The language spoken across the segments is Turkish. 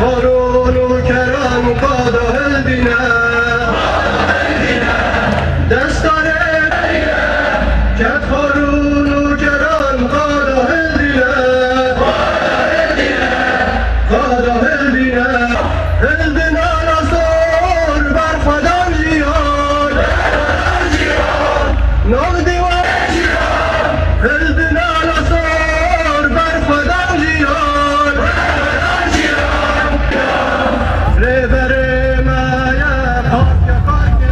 هارون کرم قادا هلدینه دستاره کت هارون کرم قادا هلدینه قادا هلدینه هلدینه نزدار برفدان جیان ناغ دیوان هلدینه نزدار برفدان جیان رهبر مایه خاک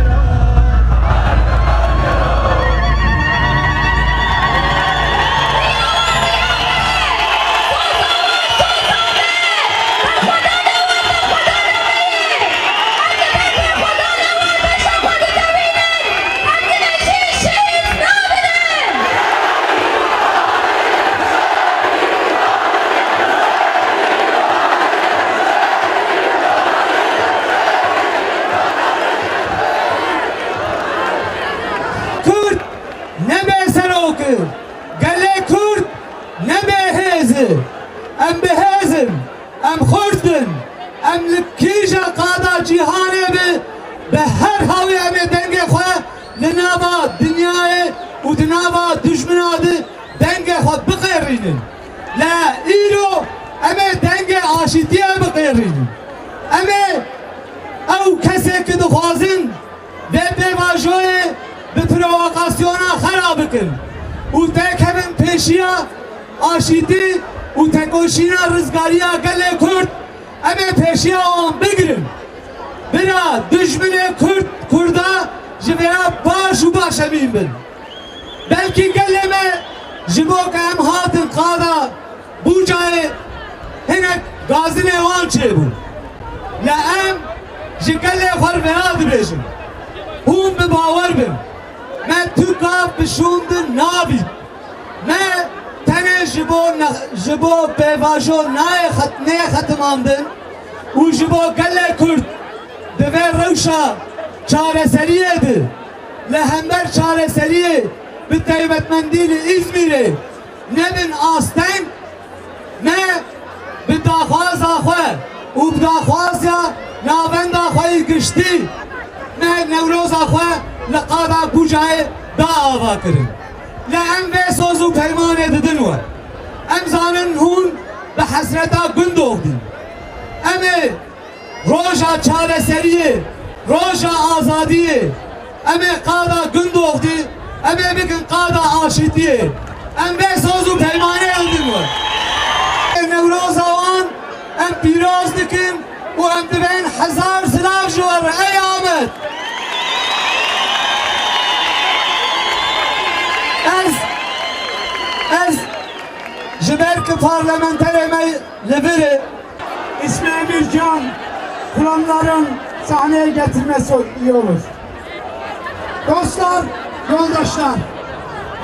گله کرد نمیهزه ام بهزم ام خوردن ام لکیجا قادا جیهانه به هر هاوی ام دنگ خواه لناوا دنیای و دناوا دشمناده دنگ خواه بقیرینن لا ایرو ام دنگ آشیتیه بقیرینن ام او کسی که دخوازن و بیواجوه به پرووکاسیونا خراب کن و تکمن پیشیا آشیتی و تکوشینا رزگاریا گله کرد اما پیشیا آن بگیرن بنا دشمن کردا جویا باش و باش امین بن بلکی گله ما جبو که هم هاتن قادا بوجای هنک گازن وان چه بون لام جگله خور براد بیشن هم به باور بن من تو کاف بشوندن نابید من تنه جبو بیواجو نه ختماندن و جبو گله کرد دوه روشا چاره سریه ده لهمبر چاره سریه به تیبتمندین ازمیره نبین آستن نه به داخواز آخوه و به داخواز یا ناوند آخوه گشتی نه نوروز آخوه لقادا بوجای دا آوا کرن لأم و سوزو پیمانه ددن و ام زانن هون به حسرتا گندوغ دین ام روژا چاره سریه روژا آزادیه ام قادا گندوغ دی ام بگن قادا آشیتیه ام و سوزو پیمانه ددن و نوروز آوان ام پیروز دکن و ام دبین 1000 سلاف جوار ای آمد از جبرك parlamenterime levere İsmi Emircan, Kur'anların sahneye getirmesi iyi olur. Dostlar, yoldaşlar,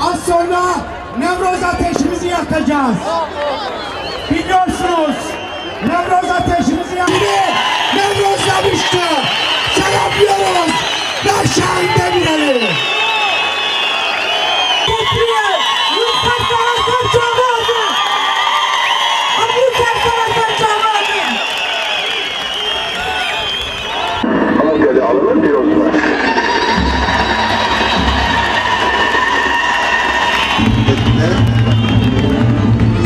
az sonra Nevroz ateşimizi yakacağız. Biliyorsunuz, Nevroz ateşimizi yakacağız. Nevroz yapıştı, selamlıyoruz, Başşan Demirel'i. alınır bir Osman.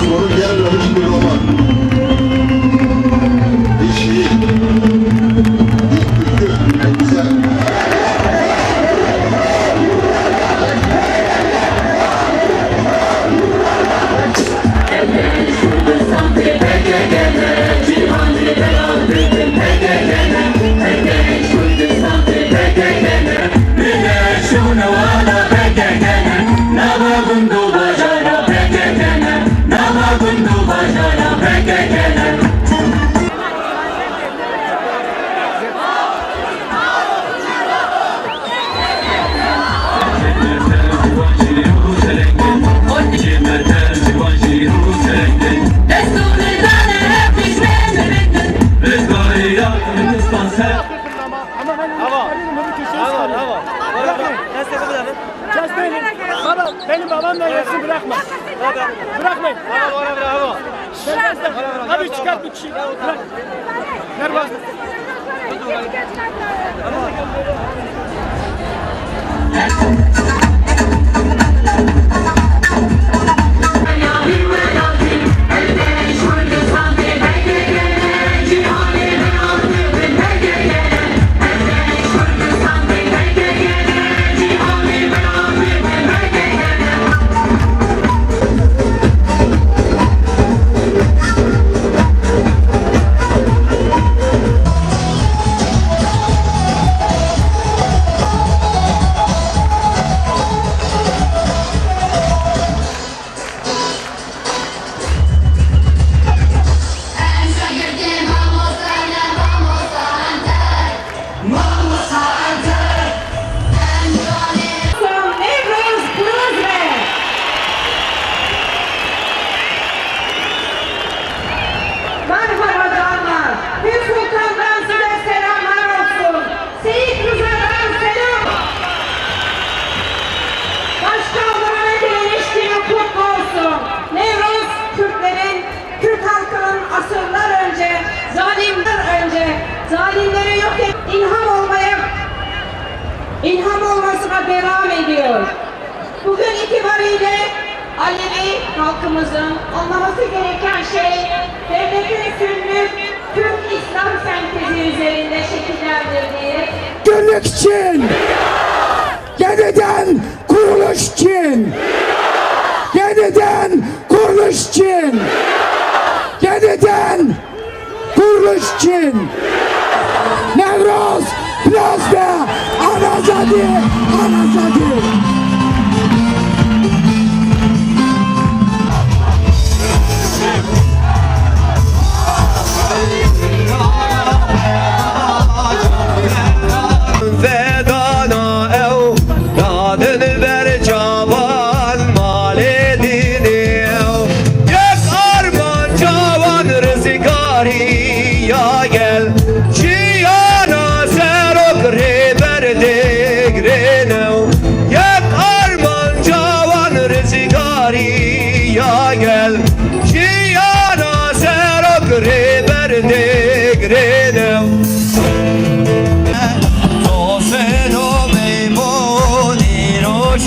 Soru gelmemiş bir roman. Bir şiir. Bir türkü. En güzel. Benim babamla gelsin bırakma. Bırakmayın. Bravo. Abi çıkart bir kişiyi. Ver bak. Zalimleri yok et, ilham olmasına devam ediyor. Bugün itibariyle Alevi halkımızın anlaması gereken şey devletin sünnet Türk İslam sentezi üzerinde şekillendirdiği Günlük için, yeniden kuruluş için, yeniden kuruluş için, yeniden kuruluş için. Nevruz, Plazda, Anazadi, Anazadi. Vedana ev, dadını ver cavan, mal edin ev. Yek arman cavan rızgari ya gel. Ciyana serok reber degrenev. Yek arman cavan rızgari ya gel. Ciyana serok reber degrenev.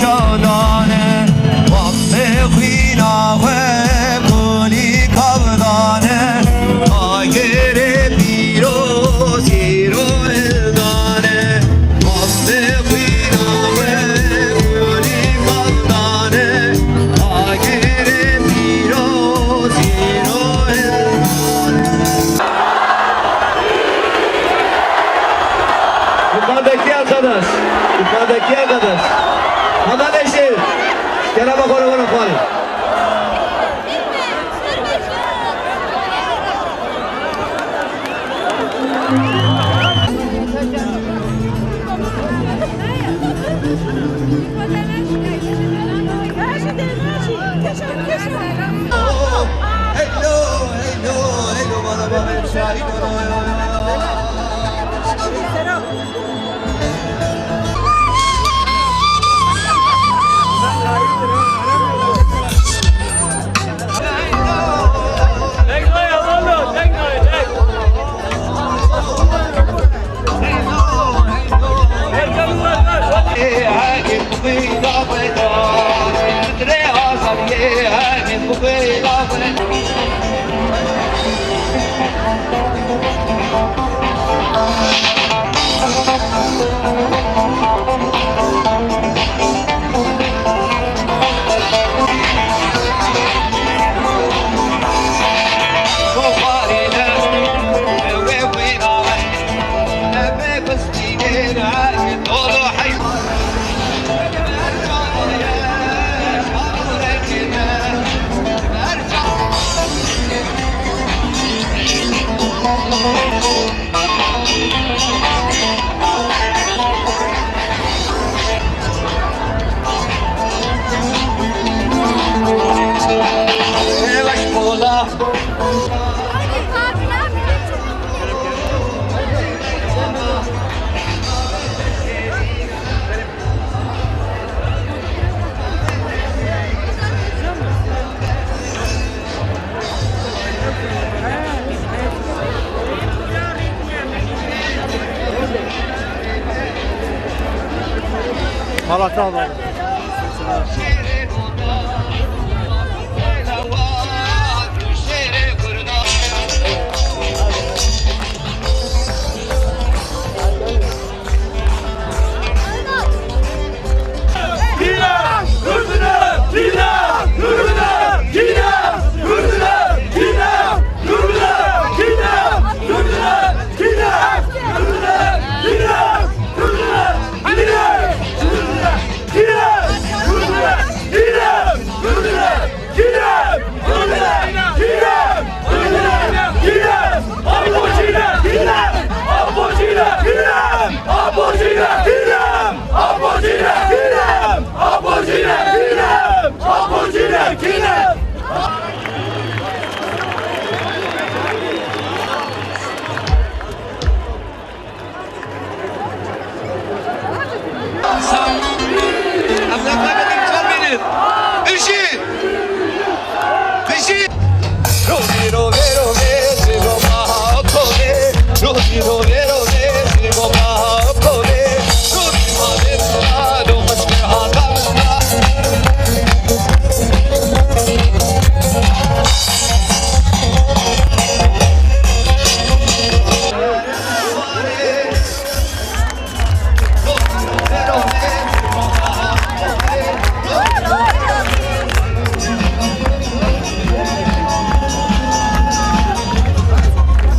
شادانه وقت خوینا و گلی کبدانه آگر پیروزی رو الدانه وقت خوینا و گلی کبدانه آگر پیروزی رو yukarıdaki arkadaş Kardeşim, gel bakalım falan. Hello, bana bana şahit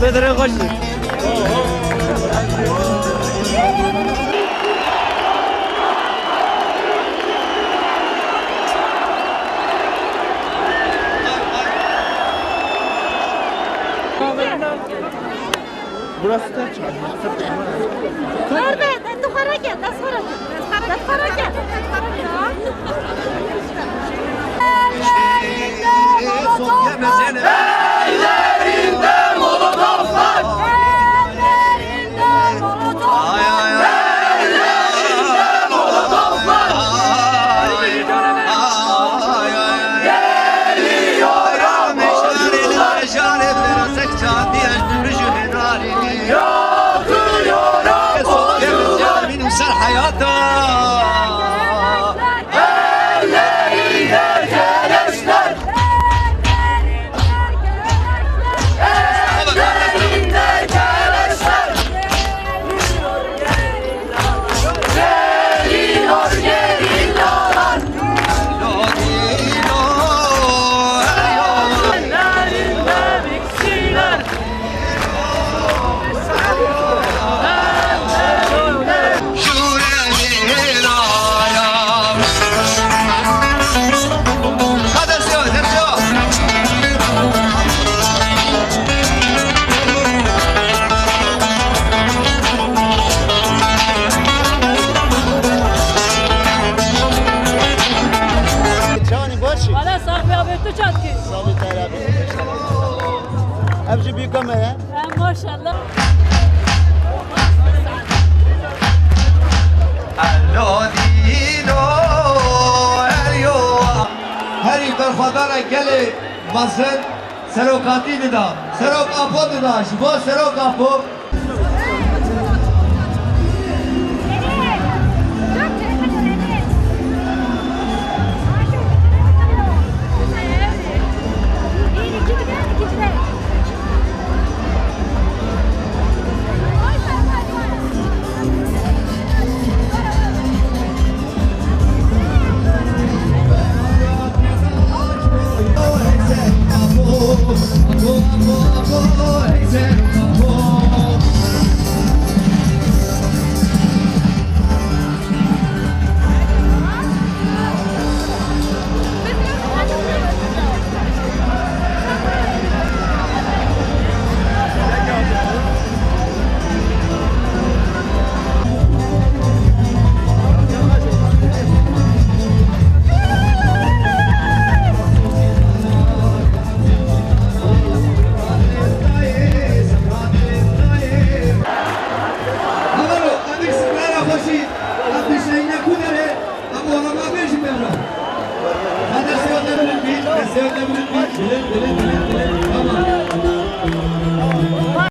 Bedre kaçtı. Burası da çıkıyor. Nerede? Duvara gel, duvara gel. Duvara gel. Ellerinde molotoflar. Ellerinde molotof. Ay ay ay. Ellerinde molotoflar. Ay ay ay. Geliyor ameşlerine şareflere sekçan diye düşmüşü henari. Yakıyor. Sokemiz ya benim ser hayata. Ellerinde keleşler. Bana sahne abettü çatki. Hepsi büyük ama ya. Maşallah. هری برخوادار گل مزن سروکاتی دیدا سروک آپو دیدا شما سروک آپو